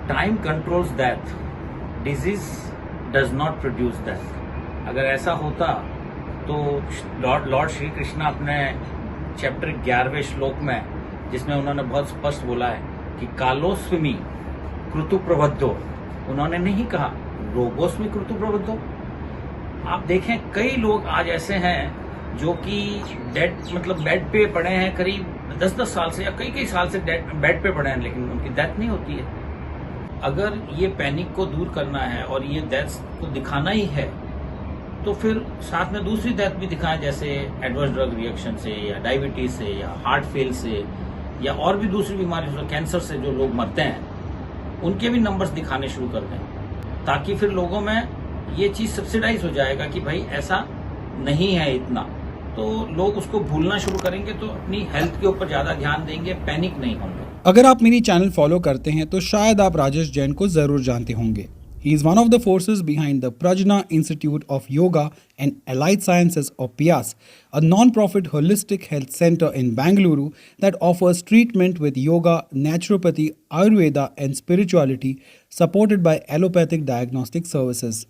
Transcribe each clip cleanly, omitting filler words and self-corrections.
Time controls death, disease does not produce death. अगर ऐसा होता तो लॉर्ड श्री कृष्ण अपने चैप्टर 11वें श्लोक में, जिसमें उन्होंने बहुत स्पष्ट बोला है कि कालोस्विमी कृतु प्रबद्धो, उन्होंने नहीं कहा रोगोस्मी कृतु प्रबद्धो। आप देखें कई लोग आज ऐसे हैं जो कि बेड पे पड़े हैं, करीब 10-10 साल से या कई साल से बेड पे पड़े हैं, लेकिन उनकी डेथ नहीं होती है। अगर ये पैनिक को दूर करना है और ये डेथ को दिखाना ही है तो फिर साथ में दूसरी डेथ भी दिखाएं, जैसे एडवर्स ड्रग रिएक्शन से या डायबिटीज से या हार्ट फेल से या और भी दूसरी बीमारी से, कैंसर से जो लोग मरते हैं उनके भी नंबर्स दिखाने शुरू कर दें, ताकि फिर लोगों में ये चीज सब्सिडाइज हो जाएगा कि भाई ऐसा नहीं है इतना, तो लोग उसको भूलना शुरू करेंगे, तो अपनी हेल्थ के ऊपर ज्यादा ध्यान देंगे, पैनिक नहीं होंगे। अगर आप मेरी चैनल फॉलो करते हैं तो शायद आप राजेश जैन को जरूर जानते होंगे। He is one of the forces behind the Prajna Institute of Yoga and Allied Sciences or PIAS, a non-profit holistic health center in Bangalore that offers treatment with yoga, naturopathy, Ayurveda and spirituality supported by allopathic diagnostic services.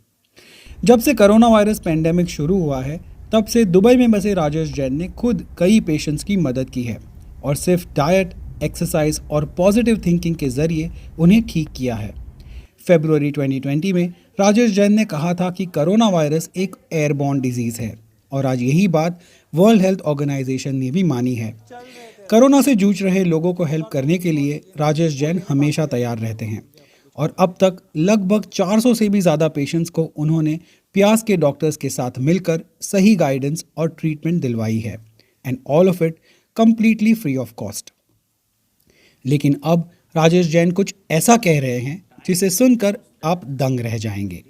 जब से corona virus pandemic शुरू हुआ है तब से Dubai में बसे राजेश जैन ने खुद कई पेशेंट्स की मदद की है और सिर्फ डाइट, एक्सरसाइज और पॉजिटिव थिंकिंग के जरिए उन्हें ठीक किया है। फरवरी 2020 में राजेश जैन ने कहा था कि कोरोना वायरस एक एयरबॉर्न डिजीज है और आज यही बात वर्ल्ड हेल्थ ऑर्गेनाइजेशन ने भी मानी है। कोरोना से जूझ रहे लोगों को हेल्प करने के लिए राजेश जैन हमेशा तैयार रहते हैं और अब तक लगभग 400 से भी ज़्यादा पेशेंट्स को उन्होंने प्यास के डॉक्टर्स के साथ मिलकर सही गाइडेंस और ट्रीटमेंट दिलवाई है, and all of it completely free of cost. लेकिन अब राजेश जैन कुछ ऐसा कह रहे हैं जिसे सुनकर आप दंग रह जाएंगे।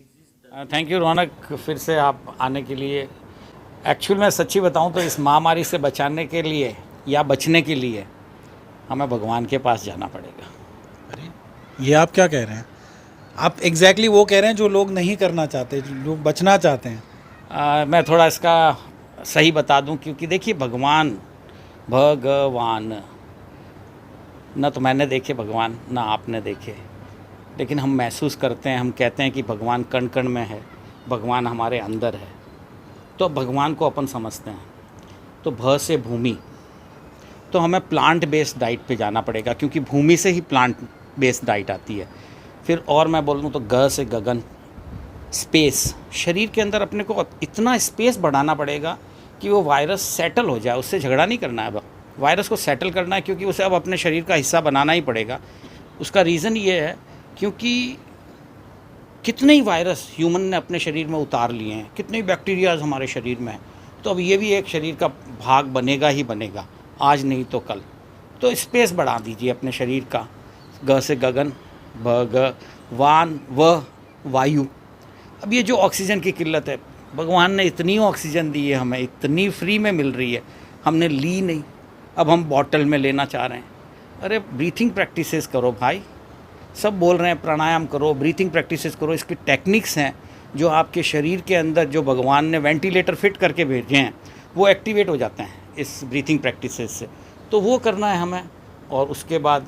थैंक यू रौनक, फिर से आप आने के लिए। एक्चुअल में सच्ची बताऊं तो इस महामारी से बचाने के लिए या बचने के लिए हमें भगवान के पास जाना पड़ेगा। अरे ये आप क्या कह रहे हैं? आप एग्जैक्टली वो कह रहे हैं जो लोग नहीं करना चाहते, जो लोग बचना चाहते हैं। मैं थोड़ा इसका सही बता दूं, क्योंकि देखिए भगवान न तो मैंने देखे भगवान, ना आपने देखे, लेकिन हम महसूस करते हैं, हम कहते हैं कि भगवान कण कण में है, भगवान हमारे अंदर है, तो भगवान को अपन समझते हैं। तो भ से भूमि, तो हमें प्लांट बेस्ड डाइट पे जाना पड़ेगा, क्योंकि भूमि से ही प्लांट बेस्ड डाइट आती है। फिर और मैं बोलूँ तो ग से गगन, स्पेस, शरीर के अंदर अपने को इतना स्पेस बढ़ाना पड़ेगा कि वो वायरस सेटल हो जाए। उससे झगड़ा नहीं करना है, अब वायरस को सेटल करना है, क्योंकि उसे अब अपने शरीर का हिस्सा बनाना ही पड़ेगा। उसका रीज़न ये है क्योंकि कितने ही वायरस ह्यूमन ने अपने शरीर में उतार लिए हैं, कितने ही बैक्टीरियाज हमारे शरीर में हैं, तो अब ये भी एक शरीर का भाग बनेगा ही बनेगा, आज नहीं तो कल। तो स्पेस बढ़ा दीजिए अपने शरीर का। ग से गगन, भगवान, व वायु। अब ये जो ऑक्सीजन की किल्लत है, भगवान ने इतनी ऑक्सीजन दी है हमें, इतनी फ्री में मिल रही है, हमने ली नहीं, अब हम बॉटल में लेना चाह रहे हैं। अरे ब्रीथिंग प्रैक्टिसेस करो भाई, सब बोल रहे हैं प्राणायाम करो, ब्रीथिंग प्रैक्टिसेस करो। इसकी टेक्निक्स हैं जो आपके शरीर के अंदर जो भगवान ने वेंटिलेटर फिट करके भेजे हैं वो एक्टिवेट हो जाते हैं इस ब्रीथिंग प्रैक्टिसेस से, तो वो करना है हमें। और उसके बाद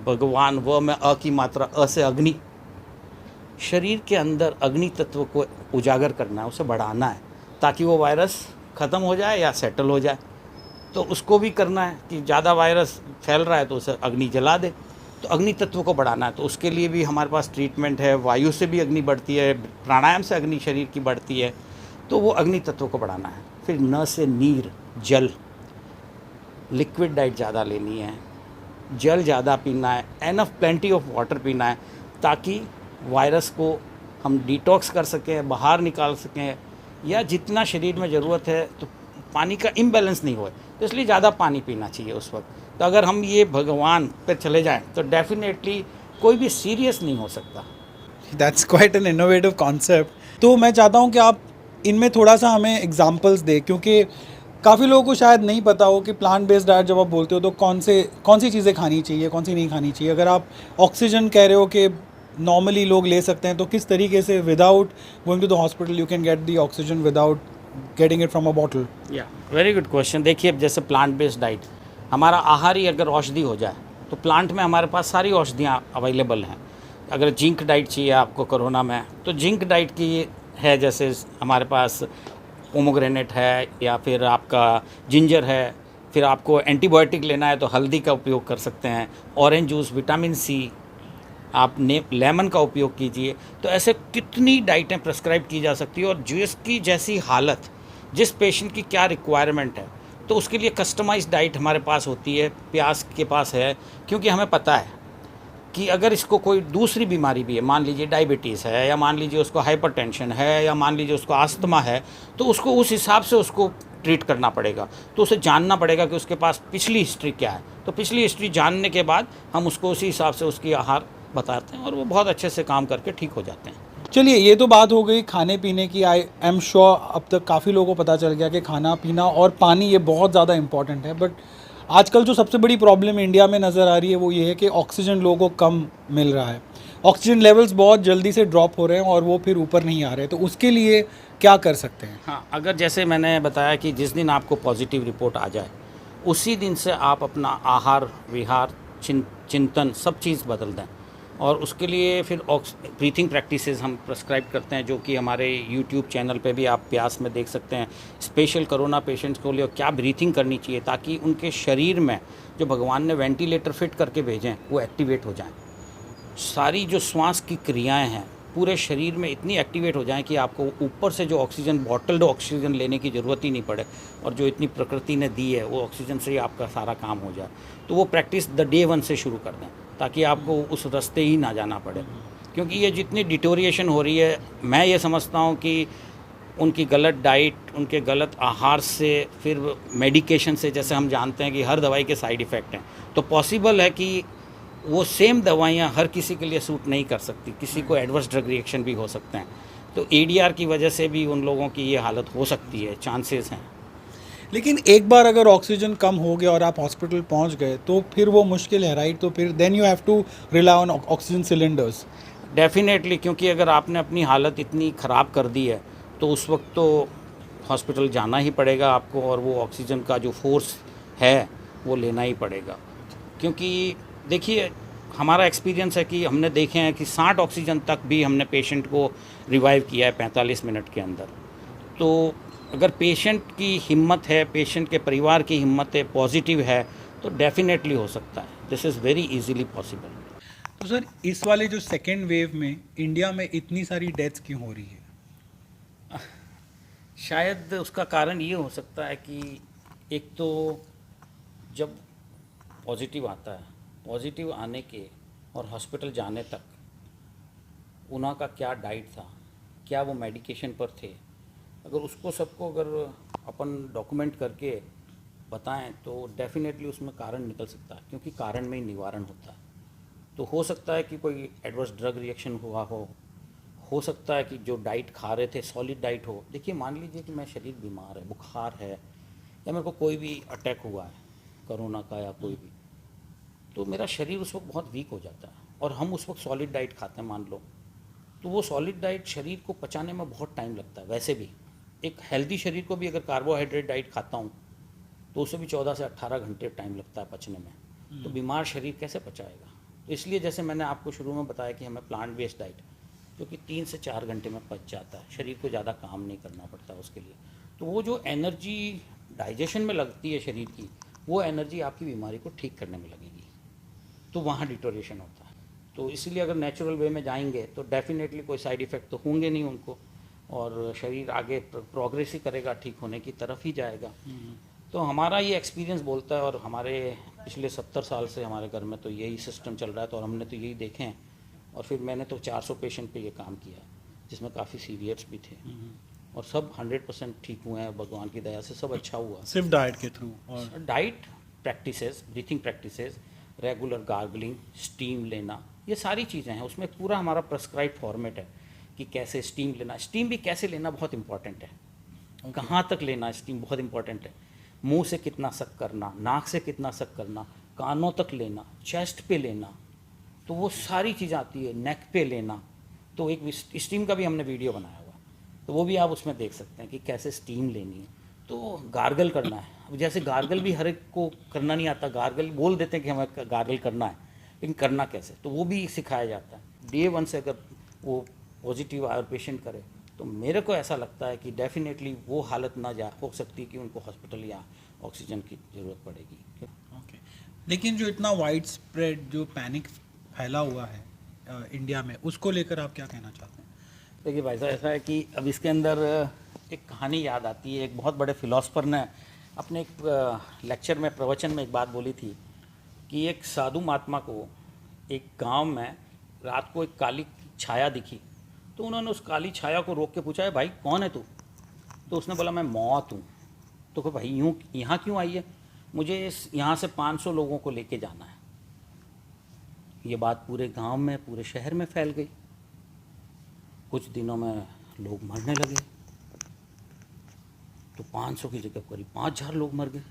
भगवान, व में अ की मात्रा, अ से अग्नि, शरीर के अंदर अग्नि तत्व को उजागर करना है, उसे बढ़ाना है, ताकि वो वायरस ख़त्म हो जाए या सेटल हो जाए। तो उसको भी करना है कि ज़्यादा वायरस फैल रहा है तो उसे अग्नि जला दे, तो अग्नि तत्व को बढ़ाना है। तो उसके लिए भी हमारे पास ट्रीटमेंट है, वायु से भी अग्नि बढ़ती है, प्राणायाम से अग्नि शरीर की बढ़ती है, तो वो अग्नि तत्व को बढ़ाना है। फिर न से नीर, जल, लिक्विड डाइट ज़्यादा लेनी है, जल ज़्यादा पीना है, एनफ प्लेंटी ऑफ वाटर पीना है, ताकि वायरस को हम डिटॉक्स कर सकें, बाहर निकाल सकें, या जितना शरीर में ज़रूरत है तो पानी का इम्बैलेंस नहीं होए, तो इसलिए ज़्यादा पानी पीना चाहिए उस वक्त। तो अगर हम ये भगवान पर चले जाएं तो डेफिनेटली कोई भी सीरियस नहीं हो सकता। That's quite an innovative concept. तो मैं चाहता हूँ कि आप इनमें थोड़ा सा हमें एग्जांपल्स दें, क्योंकि काफ़ी लोगों को शायद नहीं पता हो कि प्लांट बेस्ड डाइट जब आप बोलते हो तो कौन सी चीज़ें खानी चाहिए, कौन सी नहीं खानी चाहिए। अगर आप ऑक्सीजन कह रहे हो कि नॉर्मली लोग ले सकते हैं, तो किस तरीके से without going to the hospital you can get the oxygen without getting it from a bottle? या वेरी गुड क्वेश्चन। देखिए, अब जैसे प्लांट बेस्ड डाइट, हमारा आहार ही अगर औषधि हो जाए तो प्लांट में हमारे पास सारी औषधियाँ अवेलेबल हैं। अगर जिंक डाइट चाहिए आपको कोरोना में, तो जिंक डाइट की है, जैसे हमारे पास पोमोग्रेनेट है या फिर आपका जिंजर है। फिर आपको एंटीबायोटिक लेना है तो हल्दी का उपयोग कर सकते हैं, ऑरेंज जूस, विटामिन सी, आप लेमन का उपयोग कीजिए। तो ऐसे कितनी डाइटें प्रेस्क्राइब की जा सकती है, और जिसकी जैसी हालत, जिस पेशेंट की क्या रिक्वायरमेंट है, तो उसके लिए कस्टमाइज्ड डाइट हमारे पास होती है, प्यास के पास है। क्योंकि हमें पता है कि अगर इसको कोई दूसरी बीमारी भी है, मान लीजिए डायबिटीज़ है, या मान लीजिए उसको हाइपरटेंशन है, या मान लीजिए उसको अस्थमा है, तो उसको उस हिसाब से उसको ट्रीट करना पड़ेगा। तो उसे जानना पड़ेगा कि उसके पास पिछली हिस्ट्री क्या है। तो पिछली हिस्ट्री जानने के बाद हम उसको उसी हिसाब से उसकी आहार बताते हैं, और वो बहुत अच्छे से काम करके ठीक हो जाते हैं। चलिए, ये तो बात हो गई खाने पीने की। आई एम श्योर अब तक काफ़ी लोगों को पता चल गया कि खाना पीना और पानी ये बहुत ज़्यादा इंपॉर्टेंट है। बट आजकल जो सबसे बड़ी प्रॉब्लम इंडिया में नज़र आ रही है वो ये है कि ऑक्सीजन लोगों को कम मिल रहा है। ऑक्सीजन लेवल्स बहुत जल्दी से ड्रॉप हो रहे हैं और वो फिर ऊपर नहीं आ रहे। तो उसके लिए क्या कर सकते हैं? हाँ, अगर जैसे मैंने बताया कि जिस दिन आपको पॉजिटिव रिपोर्ट आ जाए, उसी दिन से आप अपना आहार विहार चिंतन सब चीज़ बदल दें। और उसके लिए फिर ब्रीथिंग प्रैक्टिसेस हम प्रेस्क्राइब करते हैं, जो कि हमारे यूट्यूब चैनल पे भी आप प्यास में देख सकते हैं। स्पेशल कोरोना पेशेंट्स को लिए क्या ब्रीथिंग करनी चाहिए, ताकि उनके शरीर में जो भगवान ने वेंटिलेटर फिट करके भेजें वो एक्टिवेट हो जाएं। सारी जो श्वास की क्रियाएं हैं पूरे शरीर में इतनी एक्टिवेट हो जाएं कि आपको ऊपर से जो ऑक्सीजन, बॉटल्ड ऑक्सीजन लेने की ज़रूरत ही नहीं पड़े, और जो इतनी प्रकृति ने दी है वो ऑक्सीजन से ही आपका सारा काम हो जाए। तो वो प्रैक्टिस द डे 1 से शुरू कर दें, ताकि आपको उस रास्ते ही ना जाना पड़े। क्योंकि ये जितनी डिटोरिएशन हो रही है, मैं ये समझता हूँ कि उनकी गलत डाइट, उनके गलत आहार से, फिर मेडिकेशन से, जैसे हम जानते हैं कि हर दवाई के साइड इफ़ेक्ट हैं, तो पॉसिबल है कि वो सेम दवाइयाँ हर किसी के लिए सूट नहीं कर सकती, किसी को एडवर्स ड्रग रिएक्शन भी हो सकते हैं। तो एडीआर की वजह से भी उन लोगों की ये हालत हो सकती है, चांसेस हैं। लेकिन एक बार अगर ऑक्सीजन कम हो गया और आप हॉस्पिटल पहुंच गए तो फिर वो मुश्किल है, राइट? तो फिर then you have to rely on oxygen cylinders. Definitely, क्योंकि अगर आपने अपनी हालत इतनी ख़राब कर दी है तो उस वक्त तो हॉस्पिटल जाना ही पड़ेगा आपको, और वो ऑक्सीजन का जो फोर्स है वो लेना ही पड़ेगा। क्योंकि देखिए, हमारा एक्सपीरियंस है कि हमने देखे हैं कि 60 ऑक्सीजन तक भी हमने पेशेंट को रिवाइव किया है 45 मिनट के अंदर। तो अगर पेशेंट की हिम्मत है, पेशेंट के परिवार की हिम्मत है, पॉजिटिव है, तो डेफिनेटली हो सकता है। This is very easily possible. तो सर, इस वाले जो सेकेंड वेव में इंडिया में इतनी सारी डेथ्स क्यों हो रही है? शायद उसका कारण ये हो सकता है कि एक तो जब पॉजिटिव आता है, पॉजिटिव आने के और हॉस्पिटल जाने तक उनका क्या डाइट था, क्या वो मेडिकेशन पर थे, अगर उसको सबको अगर अपन डॉक्यूमेंट करके बताएं तो डेफिनेटली उसमें कारण निकल सकता है, क्योंकि कारण में ही निवारण होता है। तो हो सकता है कि कोई एडवर्स ड्रग रिएक्शन हुआ हो सकता है कि जो डाइट खा रहे थे सॉलिड डाइट हो। देखिए, मान लीजिए कि मैं शरीर बीमार है, बुखार है, या मेरे को कोई भी अटैक हुआ है कोरोना का या कोई भी, तो मेरा शरीर उस वक्त बहुत वीक हो जाता है, और हम उस वक्त सॉलिड डाइट खाते हैं मान लो, तो वो सॉलिड डाइट शरीर को पचाने में बहुत टाइम लगता है। वैसे भी एक हेल्दी शरीर को भी अगर कार्बोहाइड्रेट डाइट खाता हूँ तो उसे भी 14 से 18 घंटे टाइम लगता है पचने में। तो बीमार शरीर कैसे पचाएगा? तो इसलिए जैसे मैंने आपको शुरू में बताया कि हमें प्लांट बेस्ड डाइट, जो कि 3 से 4 घंटे में पच जाता है, शरीर को ज़्यादा काम नहीं करना पड़ता उसके लिए। तो वो जो एनर्जी डाइजेशन में लगती है शरीर की, वो एनर्जी आपकी बीमारी को ठीक करने में लगेगी, तो वहाँ डिटोरेशन होता है। तो इसलिए अगर नेचुरल वे में जाएंगे तो डेफिनेटली कोई साइड इफ़ेक्ट तो होंगे नहीं उनको, और शरीर आगे प्रोग्रेस ही करेगा, ठीक होने की तरफ ही जाएगा। तो हमारा ये एक्सपीरियंस बोलता है, और हमारे पिछले 70 साल से हमारे घर में तो यही सिस्टम चल रहा है, तो और हमने तो यही देखे हैं। और फिर मैंने तो 400 पेशेंट पे ये काम किया, जिसमें काफ़ी सीवियर्स भी थे, और सब 100% ठीक हुए हैं भगवान की दया से, सब अच्छा हुआ। सिर्फ डाइट के थ्रू? और diet practices, breathing practices, regular gargling, steam लेना, ये सारी चीज़ें हैं। उसमें पूरा हमारा प्रेस्क्राइब फॉर्मेट है कि कैसे स्टीम लेना, स्टीम भी कैसे लेना बहुत इंपॉर्टेंट है। कहाँ तक लेना स्टीम बहुत इंपॉर्टेंट है। मुंह से कितना सक करना, नाक से कितना सक करना, कानों तक लेना, चेस्ट पे लेना, तो वो सारी चीज़ आती है, नेक पे लेना। तो एक स्टीम का भी हमने वीडियो बनाया हुआ, तो वो भी आप उसमें देख सकते हैं कि कैसे स्टीम लेनी है। तो गार्गल करना है, अब जैसे गार्गल भी हर एक को करना नहीं आता, गार्गल बोल देते हैं कि हमें गार्गल करना है, लेकिन करना कैसे, तो वो भी सिखाया जाता है। डे 1 से अगर वो पॉजिटिव आए और पेशेंट करे, तो मेरे को ऐसा लगता है कि डेफिनेटली वो हालत ना जा हो सकती कि उनको हॉस्पिटल या ऑक्सीजन की ज़रूरत पड़ेगी। ओके, लेकिन जो इतना वाइड स्प्रेड जो पैनिक फैला हुआ है इंडिया में, उसको लेकर आप क्या कहना चाहते हैं? देखिए भाई साहब, ऐसा है कि अब इसके अंदर एक कहानी याद आती है। एक बहुत बड़े फिलोसफर ने अपने एक लेक्चर में, प्रवचन में एक बात बोली थी कि एक साधु महात्मा को एक गांव में रात को एक काली छाया दिखी, तो उन्होंने उस काली छाया को रोक के पूछा, है भाई कौन है तू? तो उसने बोला, मैं मौत हूँ। तो कहा, भाई यूँ यहाँ क्यों आई है? मुझे यहाँ से 500 लोगों को लेके जाना है। ये बात पूरे गांव में, पूरे शहर में फैल गई। कुछ दिनों में लोग मरने लगे, तो 500 की जगह करीब 5000 लोग मर गए।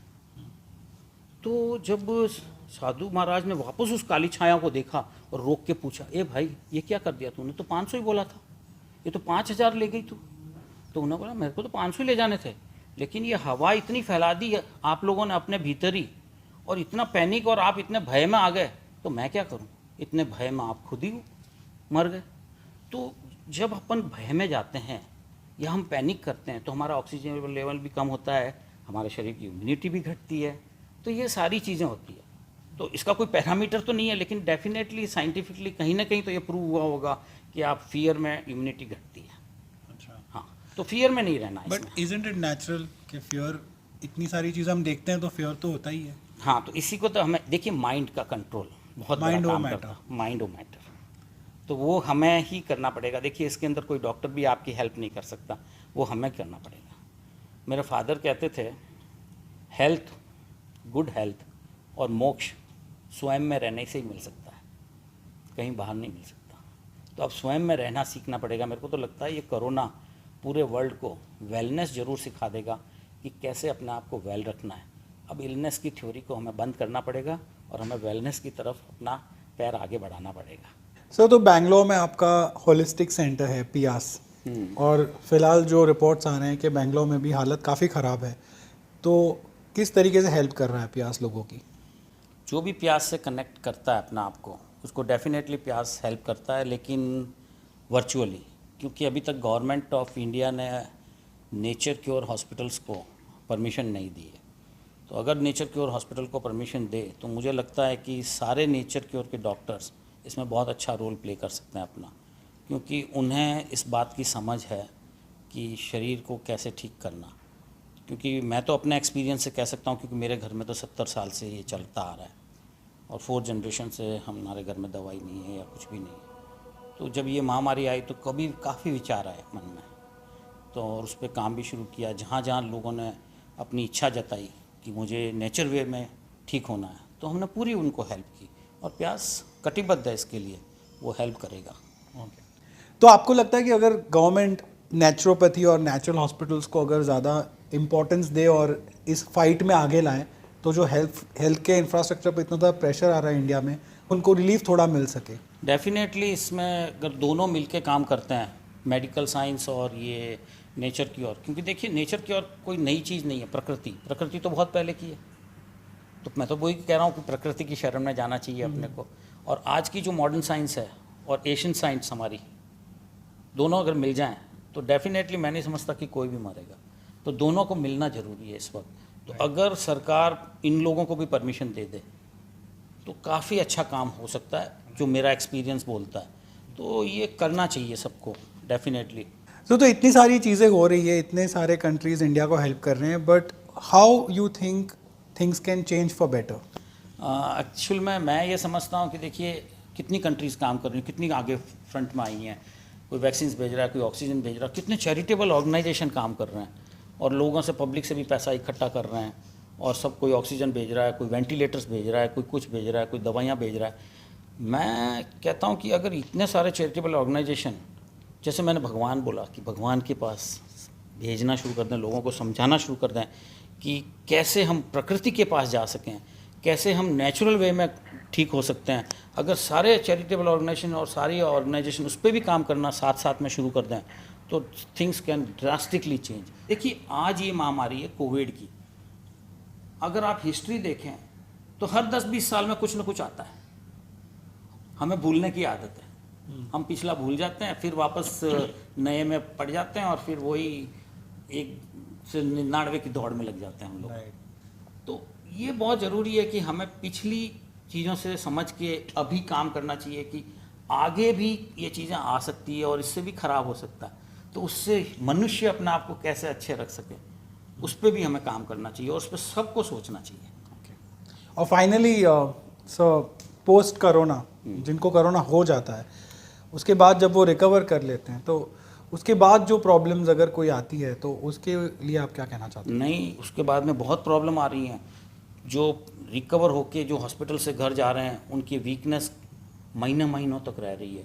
तो जब साधु महाराज ने वापस उस काली छाया को देखा और रोक के पूछा, ए भाई ये क्या कर दिया तूने? तो 500 ही बोला था, ये तो 5000 ले गई तू। तो उन्होंने बोला, मेरे को तो 500 ही ले जाने थे, लेकिन ये हवा इतनी फैला दी है आप लोगों ने अपने भीतर ही, और इतना पैनिक और आप इतने भय में आ गए, तो मैं क्या करूं? इतने भय में आप खुद ही मर गए। तो जब अपन भय में जाते हैं या हम पैनिक करते हैं, तो हमारा ऑक्सीजन लेवल भी कम होता है, हमारे शरीर की इम्यूनिटी भी घटती है। तो ये सारी चीज़ें होती है। तो इसका कोई पैरामीटर तो नहीं है, लेकिन डेफिनेटली साइंटिफिकली कहीं ना कहीं तो ये प्रूव हुआ होगा कि आप फियर में इम्यूनिटी घटती है। अच्छा, हाँ, तो फियर में नहीं रहना है बट इसमें। इजंट इट नेचुरल कि फियर, इतनी सारी चीज़ हम देखते हैं तो फियर तो होता ही है। हाँ, तो इसी को तो हमें, देखिए माइंड का कंट्रोल बहुत बड़ा Mind over काम matter. करता है। माइंड ओ मैटर, तो वो हमें ही करना पड़ेगा। देखिए इसके अंदर कोई डॉक्टर भी आपकी हेल्प नहीं कर सकता, वो हमें करना पड़ेगा। मेरे फादर कहते थे, हेल्थ, गुड हेल्थ और मोक्ष स्वयं में रहने से ही मिल सकता है, कहीं बाहर नहीं मिल सकता। तो अब स्वयं में रहना सीखना पड़ेगा। मेरे को तो लगता है ये कोरोना पूरे वर्ल्ड को वेलनेस ज़रूर सिखा देगा कि कैसे अपने आप को वेल रखना है। अब इलनेस की थ्योरी को हमें बंद करना पड़ेगा और हमें वेलनेस की तरफ अपना पैर आगे बढ़ाना पड़ेगा। सर, तो बेंगलोर में आपका होलिस्टिक सेंटर है पियास, और फिलहाल जो रिपोर्ट्स आ रहे हैं कि बेंगलोर में भी हालत काफ़ी ख़राब है, तो किस तरीके से हेल्प कर रहा है पियास लोगों की? जो भी प्यास से कनेक्ट करता है अपना आप को, उसको डेफिनेटली प्यास हेल्प करता है, लेकिन वर्चुअली, क्योंकि अभी तक गवर्नमेंट ऑफ इंडिया ने नेचर क्योर हॉस्पिटल्स को परमिशन नहीं दी है। तो अगर नेचर क्योर हॉस्पिटल को परमिशन दे, तो मुझे लगता है कि सारे नेचर क्योर के डॉक्टर्स इसमें बहुत अच्छा रोल प्ले कर सकते हैं अपना, क्योंकि उन्हें इस बात की समझ है कि शरीर को कैसे ठीक करना। क्योंकि मैं तो अपने एक्सपीरियंस से कह सकता हूँ, क्योंकि मेरे घर में तो 70 साल से ये चलता आ रहा है और 4 जनरेशन से हमारे घर में दवाई नहीं है या कुछ भी नहीं है। तो जब ये महामारी आई तो कभी काफ़ी विचार आए मन में, तो और उस पर काम भी शुरू किया। जहाँ जहाँ लोगों ने अपनी इच्छा जताई कि मुझे नेचर वे में ठीक होना है, तो हमने पूरी उनको हेल्प की, और प्यास कटिबद्ध है इसके लिए, वो हेल्प करेगा। ओके, तो आपको लगता है कि अगर गवर्नमेंट नेचुरोपैथी और नेचुरल हॉस्पिटल्स को अगर ज़्यादा इम्पोर्टेंस दे और इस फाइट में आगे लाएं, तो जो हेल्थ के इंफ्रास्ट्रक्चर पर इतना ज़्यादा प्रेशर आ रहा है इंडिया में, उनको रिलीफ थोड़ा मिल सके? डेफिनेटली इसमें अगर दोनों मिलके काम करते हैं, मेडिकल साइंस और ये नेचर क्योर, क्योंकि देखिए नेचर क्योर कोई नई चीज़ नहीं है, प्रकृति तो बहुत पहले की है। तो मैं तो वही कह रहा हूँ कि प्रकृति की शरण में जाना चाहिए अपने को। और आज की जो मॉडर्न साइंस है और एशियन साइंस हमारी, दोनों अगर मिल जाएं तो डेफिनेटली मैं नहीं समझता कि कोई भी मरेगा। तो दोनों को मिलना ज़रूरी है इस वक्त। तो अगर सरकार इन लोगों को भी परमिशन दे दे तो काफ़ी अच्छा काम हो सकता है, जो मेरा एक्सपीरियंस बोलता है। तो ये करना चाहिए सबको डेफिनेटली। तो इतनी सारी चीज़ें हो रही है, इतने सारे कंट्रीज़ इंडिया को हेल्प कर रहे हैं, but how you think things can change for better? Actual में मैं ये समझता हूँ कि देखिए कितनी कंट्रीज़ काम कर रही हैं, कितनी आगे फ्रंट में आई हैं। कोई वैक्सीन भेज रहा है, कोई ऑक्सीजन भेज रहा है, कितने चैरिटेबल ऑर्गेनाइजेशन काम कर रहे हैं और लोगों से, पब्लिक से भी पैसा इकट्ठा कर रहे हैं, और सब कोई ऑक्सीजन भेज रहा है, कोई वेंटिलेटर्स भेज रहा है, कोई कुछ भेज रहा है, कोई दवाइयाँ भेज रहा है। मैं कहता हूँ कि अगर इतने सारे चैरिटेबल ऑर्गेनाइजेशन, जैसे मैंने भगवान बोला कि भगवान के पास भेजना शुरू कर दें, लोगों को समझाना शुरू कर दें कि कैसे हम प्रकृति के पास जा सकें, कैसे हम नेचुरल वे में ठीक हो सकते हैं। अगर सारे चैरिटेबल ऑर्गेनाइजेशन और सारी ऑर्गेनाइजेशन उस पर भी काम करना साथ साथ में शुरू कर दें, तो थिंग्स कैन ड्रास्टिकली चेंज। देखिए आज ये महामारी है कोविड की, अगर आप हिस्ट्री देखें तो हर 10-20 साल में कुछ ना कुछ आता है। हमें भूलने की आदत है, हम पिछला भूल जाते हैं, फिर वापस नए में पड़ जाते हैं और फिर वही एक से 99 की दौड़ में लग जाते हैं हम लोग। तो ये बहुत ज़रूरी है कि हमें पिछली चीज़ों से समझ के अभी काम करना चाहिए कि आगे भी ये चीज़ें आ सकती है और इससे भी ख़राब हो सकता है। तो उससे मनुष्य अपने आप को कैसे अच्छे रख सके, उस पर भी हमें काम करना चाहिए और उस पर सबको सोचना चाहिए। और फाइनली सर, पोस्ट कोरोना जिनको कोरोना हो जाता है, उसके बाद जब वो रिकवर कर लेते हैं तो उसके बाद जो प्रॉब्लम्स अगर कोई आती है तो उसके लिए आप क्या कहना चाहते हैं? नहीं, उसके बाद में बहुत प्रॉब्लम आ रही हैं। जो रिकवर होके जो हॉस्पिटल से घर जा रहे हैं उनकी वीकनेस महीनों तक रह रही है।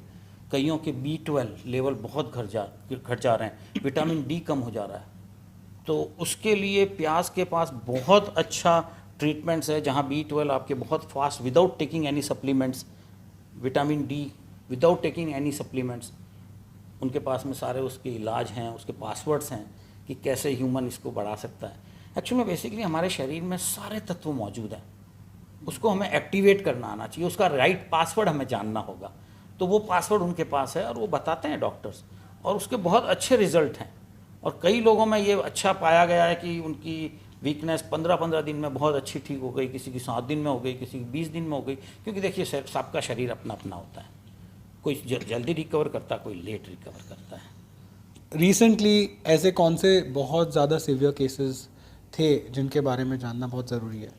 कईयों के B12 लेवल बहुत घट जा रहे हैं, विटामिन D कम हो जा रहा है। तो उसके लिए प्याज के पास बहुत अच्छा ट्रीटमेंट्स है, जहाँ B12 आपके बहुत fast without taking any supplements, vitamin D without taking any supplements, उनके पास में सारे उसके इलाज हैं, उसके पासवर्ड्स हैं कि कैसे ह्यूमन इसको बढ़ा सकता है। एक्चुअली बेसिकली हमारे शरीर में सारे तत्व मौजूद हैं, उसको हमें एक्टिवेट करना आना चाहिए, उसका राइट पासवर्ड हमें जानना होगा। तो वो पासवर्ड उनके पास है और वो बताते हैं डॉक्टर्स, और उसके बहुत अच्छे रिजल्ट हैं। और कई लोगों में ये अच्छा पाया गया है कि उनकी वीकनेस 15-15 दिन में बहुत अच्छी ठीक हो गई, किसी की 7 दिन में हो गई, किसी की 20 दिन में हो गई। क्योंकि देखिए सबका शरीर अपना अपना होता है, कोई जल्दी रिकवर करता है, कोई लेट रिकवर करता है। रिसेंटली ऐसे कौन से बहुत ज़्यादा सीवियर केसेस थे जिनके बारे में जानना बहुत ज़रूरी है?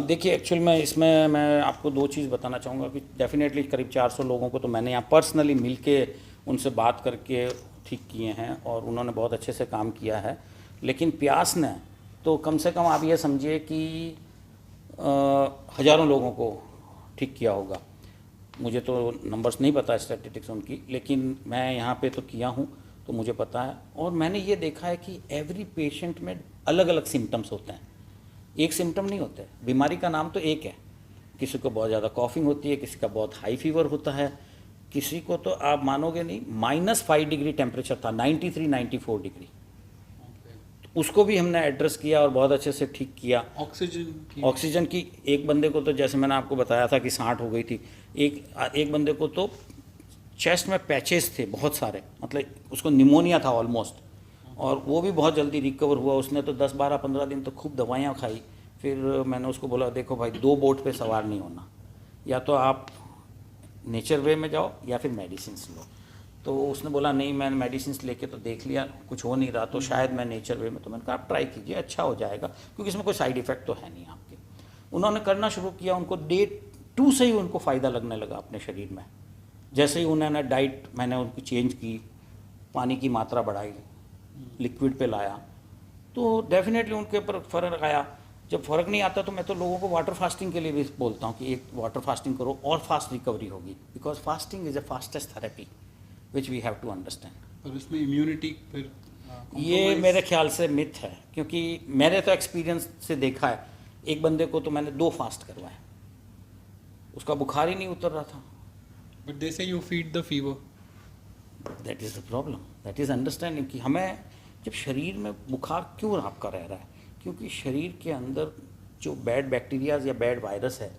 देखिए, एक्चुअल में इसमें मैं आपको 2 चीज़ बताना चाहूँगा कि डेफिनेटली करीब 400 लोगों को तो मैंने यहाँ पर्सनली मिल के उनसे बात करके ठीक किए हैं और उन्होंने बहुत अच्छे से काम किया है। लेकिन प्यास ने तो कम से कम आप ये समझिए कि हज़ारों लोगों को ठीक किया होगा। मुझे तो नंबर्स नहीं पता स्टैटिस्टिक्स उनकी, लेकिन मैं यहाँ पे तो किया हूँ तो मुझे पता है। और मैंने ये देखा है कि एवरी पेशेंट में अलग अलग सिम्टम्स होते हैं, एक सिम्टम नहीं होते। बीमारी का नाम तो एक है, किसी को बहुत ज़्यादा कॉफिंग होती है, किसी का बहुत हाई फीवर होता है, किसी को तो आप मानोगे नहीं -5 डिग्री टेम्परेचर था, 93-94 डिग्री। उसको भी हमने एड्रेस किया और बहुत अच्छे से ठीक किया। ऑक्सीजन की एक बंदे को तो जैसे मैंने आपको बताया था कि 60 हो गई थी। एक बंदे को तो चेस्ट में पैचेस थे बहुत सारे, मतलब उसको निमोनिया था ऑलमोस्ट, और वो भी बहुत जल्दी रिकवर हुआ। उसने तो 10-12-15 दिन तो खूब दवाइयाँ खाई। फिर मैंने उसको बोला, देखो भाई, 2 बोट पे सवार नहीं होना, या तो आप नेचर वे में जाओ या फिर मेडिसिन्स लो। तो उसने बोला नहीं, मैंने मेडिसिन्स लेके तो देख लिया, कुछ हो नहीं रहा, तो शायद मैं नेचर वे में। तो मैंने कहा आप ट्राई कीजिए, अच्छा हो जाएगा, क्योंकि इसमें कोई साइड इफ़ेक्ट तो है नहीं आपके। उन्होंने करना शुरू किया, उनको डे 2 से ही उनको फ़ायदा लगने लगा अपने शरीर में। जैसे ही उन्होंने डाइट मैंने उनकी चेंज की, पानी की मात्रा बढ़ाई, लिक्विड पे लाया, तो डेफिनेटली उनके ऊपर फ़र्क आया। जब फ़र्क नहीं आता तो मैं तो लोगों को वाटर फास्टिंग के लिए भी बोलता हूँ कि एक वाटर फास्टिंग करो और फास्ट रिकवरी होगी, because fasting is a fastest therapy which we have to understand. और उसमें इम्यूनिटी फिर ये मेरे ख्याल से मिथ है, क्योंकि मैंने तो एक्सपीरियंस से देखा है। एक बंदे को तो मैंने 2 फास्ट करवाए, उसका बुखार ही नहीं उतर रहा था। बट दे से you feed the fever. That is the problem, that is understanding कि हमें जब शरीर में बुखार क्यों आपका रह रहा है, क्योंकि शरीर के अंदर जो बैड बैक्टीरियाज या बैड वायरस है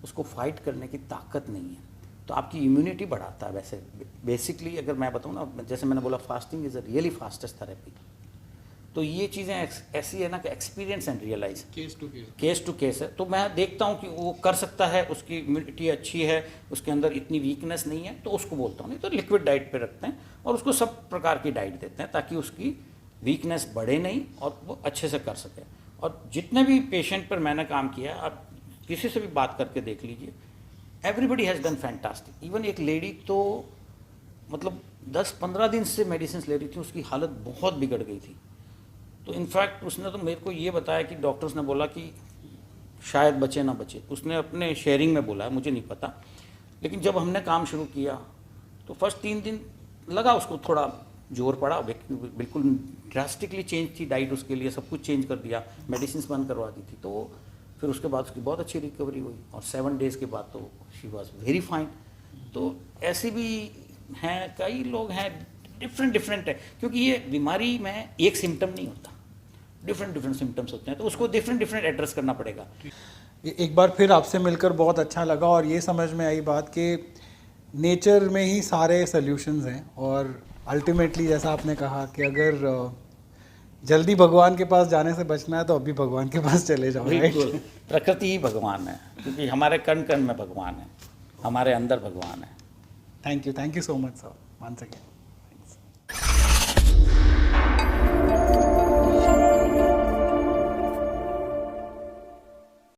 उसको फाइट करने की ताकत नहीं है, तो आपकी इम्यूनिटी बढ़ाता है। वैसे बेसिकली अगर मैं बताऊँ ना, जैसे मैंने बोला, fasting is a really fastest therapy. तो ये चीज़ें ऐसी है ना कि experience and realise, case to case है। तो मैं देखता हूँ कि वो कर सकता है, उसकी इम्यूनिटी अच्छी है, उसके अंदर इतनी वीकनेस नहीं है, तो उसको बोलता हूँ। नहीं तो लिक्विड डाइट पे रखते हैं और उसको सब प्रकार की डाइट देते हैं ताकि उसकी वीकनेस बढ़े नहीं और वो अच्छे से कर सके। और जितने भी पेशेंट पर मैंने काम किया, आप किसी से भी बात करके देख लीजिए, everybody has done fantastic. Even एक लेडी तो मतलब 10-15 दिन से मेडिसिन ले रही थी, उसकी हालत बहुत बिगड़ गई थी। तो इनफैक्ट उसने तो मेरे को ये बताया कि डॉक्टर्स ने बोला कि शायद बचे ना बचे, उसने अपने शेयरिंग में बोला है, मुझे नहीं पता। लेकिन जब हमने काम शुरू किया तो फर्स्ट 3 दिन लगा उसको थोड़ा जोर पड़ा, बिल्कुल ड्रास्टिकली चेंज थी डाइट उसके लिए, सब कुछ चेंज कर दिया, मेडिसिन बंद करवा दी थी। तो फिर उसके बाद उसकी बहुत अच्छी रिकवरी हुई और 7 डेज़ के बाद तो शी वॉज वेरी फाइन। तो ऐसे भी हैं, कई लोग हैं, डिफरेंट है, क्योंकि ये बीमारी में एक सिम्टम नहीं होता, डिफरेंट सिम्टम्स होते हैं, तो उसको डिफरेंट एड्रेस करना पड़ेगा। एक बार फिर आपसे मिलकर बहुत अच्छा लगा और ये समझ में आई बात कि नेचर में ही सारे सॉल्यूशंस हैं और अल्टीमेटली जैसा आपने कहा कि अगर जल्दी भगवान के पास जाने से बचना है तो अभी भगवान के पास चले जाओ, बिल्कुल राइट? प्रकृति ही भगवान है, क्योंकि हमारे कण कण में भगवान है, हमारे अंदर भगवान है। Thank you so much sir, once again.